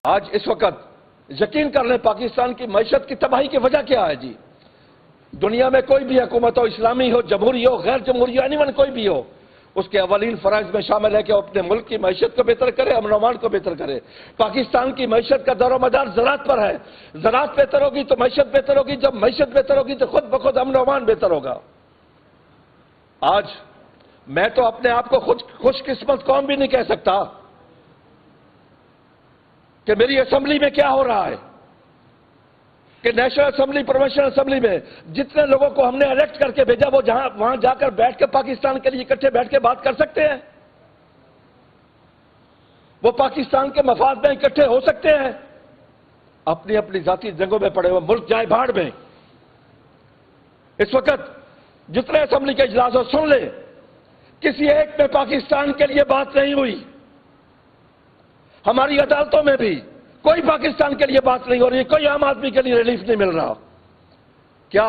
آج اس وقت یقین کر لیں پاکستان کی معیشت کی تباہی کی وجہ کیا ہے جی؟ دنیا میں کوئی بھی حکومت ہو، اسلامی ہو، جمہوری ہو، غیر جمہوری ہو، اینی کوئی بھی ہو، اس کے اولین فرائض میں شامل ہے کہ وہ اپنے ملک کی معیشت کو بہتر کرے، امن و امان کو بہتر کرے۔ پاکستان کی معیشت کا دار و مدار زراعت پر ہے۔ زراعت بہتر ہوگی تو معیشت بہتر ہوگی، جب معیشت بہتر ہوگی تو خود بخود امن و امان بہتر ہوگا۔ آج میں تو اپنے آپ کو خوش قسمت قوم بھی نہیں کہہ سکتا کہ میری اسمبلی میں کیا ہو رہا ہے، کہ نیشنل اسمبلی، پروونشل اسمبلی میں جتنے لوگوں کو ہم نے الیکٹ کر کے بھیجا وہ وہاں جا کر بیٹھ کے پاکستان کے لیے اکٹھے بیٹھ کے بات کر سکتے ہیں، وہ پاکستان کے مفاد میں اکٹھے ہو سکتے ہیں، اپنی اپنی ذاتی جنگوں میں پڑے ہوئے ملک جائے بھاڑ میں۔ اس وقت جتنے اسمبلی کے اجلاس ہو سن لیں، کسی ایک میں پاکستان کے لیے بات نہیں ہوئی۔ ہماری عدالتوں میں بھی کوئی پاکستان کے لیے بات نہیں ہو رہی، کوئی عام آدمی کے لیے ریلیف نہیں مل رہا۔ کیا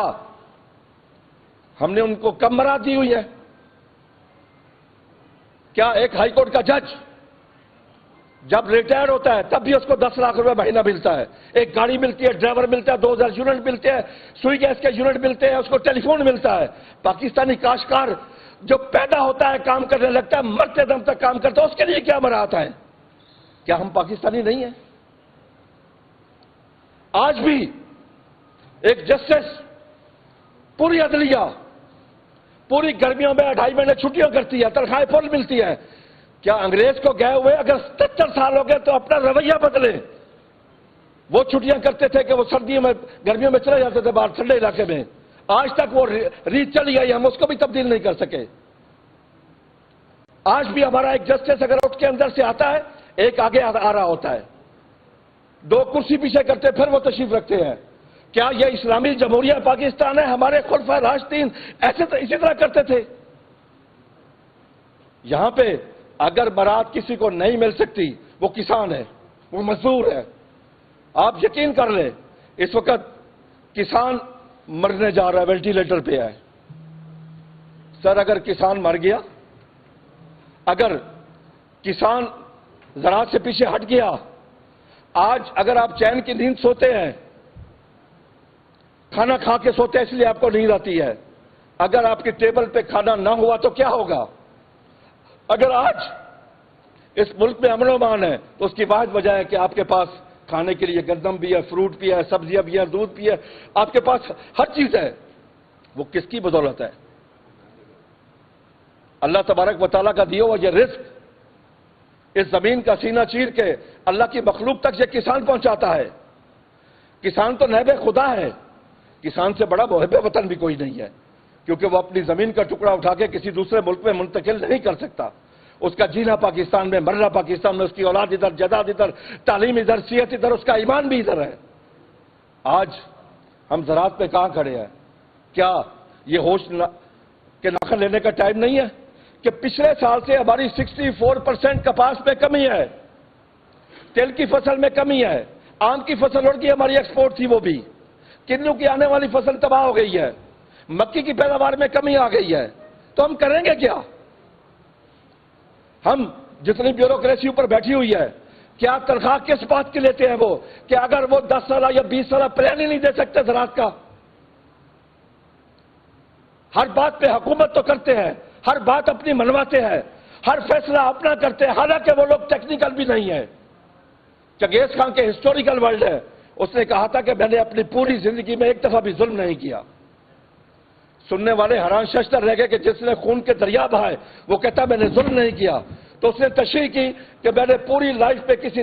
ہم نے ان کو کم مراد دی ہوئی ہے؟ کیا ایک ہائی کورٹ کا جج جب ریٹائر ہوتا ہے تب بھی اس کو 10 لاکھ روپے مہینہ ملتا ہے، ایک گاڑی ملتی ہے، ڈرائیور ملتا ہے، 2000 یونٹ ملتے ہیں، سوئی گیس کے یونٹ ملتے ہیں، اس کو ٹیلی فون ملتا ہے۔ پاکستانی کاشتکار جو پیدا ہوتا ہے کام کرنے لگتا ہے، مرتے دم تک کام کرتا ہے، اس کے لیے کیا مراد ہے؟ کیا ہم پاکستانی نہیں ہیں؟ آج بھی ایک جسٹس پوری عدلیہ پوری گرمیوں میں 2.5 مہینے چھٹیاں کرتی ہے، تنخواہیں فل ملتی ہے۔ کیا انگریز کو گئے ہوئے اگر 77 سال ہو گئے تو اپنا رویہ بدلیں؟ وہ چھٹیاں کرتے تھے کہ وہ سردیوں میں گرمیوں میں چلے جاتے تھے باہر ٹھنڈے علاقے میں، آج تک وہ ریت چلی آئی، ہم اس کو بھی تبدیل نہیں کر سکے۔ آج بھی ہمارا ایک جسٹس اگر اٹھ کے اندر سے آتا ہے، ایک آگے آ رہا ہوتا ہے، 2 کرسی پیچھے کرتے پھر وہ تشریف رکھتے ہیں۔ کیا یہ اسلامی جمہوریہ پاکستان ہے؟ ہمارے خلفائے راشدین اسی طرح کرتے تھے۔ یہاں پہ اگر برات کسی کو نہیں مل سکتی، وہ کسان ہے، وہ مزدور ہے۔ آپ یقین کر لیں اس وقت کسان مرنے جا رہا ہے، وینٹیلیٹر پہ ہے۔ سر اگر کسان مر گیا، اگر کسان زراعت سے پیچھے ہٹ گیا، آج اگر آپ چین کی نیند سوتے ہیں، کھانا کھا کے سوتے ہیں اس لیے آپ کو نیند آتی ہے، اگر آپ کی ٹیبل پہ کھانا نہ ہوا تو کیا ہوگا؟ اگر آج اس ملک میں امن و امان ہے تو اس کی واحد وجہ ہے کہ آپ کے پاس کھانے کے لیے گندم بھی ہے، فروٹ بھی ہے، سبزیاں بھی ہیں، دودھ بھی ہے، آپ کے پاس ہر چیز ہے۔ وہ کس کی بدولت ہے؟ اللہ تبارک و تعالیٰ کا دیا ہوا یہ رزق اس زمین کا سینہ چیر کے اللہ کی مخلوق تک یہ کسان پہنچاتا ہے۔ کسان تو نائب خدا ہے، کسان سے بڑا محب وطن بھی کوئی نہیں ہے، کیونکہ وہ اپنی زمین کا ٹکڑا اٹھا کے کسی دوسرے ملک میں منتقل نہیں کر سکتا۔ اس کا جینا پاکستان میں، مرنا پاکستان میں، اس کی اولاد ادھر، جداد ادھر، تعلیم ادھر، صحت ادھر، اس کا ایمان بھی ادھر ہے۔ آج ہم زراعت پہ کہاں کھڑے ہیں؟ کیا یہ ہوش کے ناخن لینے کا ٹائم نہیں ہے کہ پچھلے سال سے ہماری 64% کپاس میں کمی ہے، تیل کی فصل میں کمی ہے، آم کی فصل اڑ گئی، ہماری ایکسپورٹ تھی وہ بھی، کنوں کی آنے والی فصل تباہ ہو گئی ہے، مکی کی پیداوار میں کمی آ گئی ہے، تو ہم کریں گے کیا؟ ہم جتنی بیوروکریسی اوپر بیٹھی ہوئی ہے، کیا تنخواہ کس بات کی لیتے ہیں وہ کہ اگر وہ 10 سالہ یا 20 سالہ پلان ہی نہیں دے سکتے زراعت کا؟ ہر بات پہ حکومت تو کرتے ہیں، ہر بات اپنی منواتے ہیں، ہر فیصلہ اپنا کرتے ہیں، حالانکہ وہ لوگ ٹیکنیکل بھی نہیں ہیں۔ چنگیز خان کے ہسٹوریکل ورلڈ ہے، اس نے کہا تھا کہ میں نے اپنی پوری زندگی میں ایک دفعہ بھی ظلم نہیں کیا۔ سننے والے حیران ششدر رہ گئے کہ جس نے خون کے دریا بہائے وہ کہتا میں نے ظلم نہیں کیا، تو اس نے تشریح کی کہ میں نے پوری لائف پہ کسی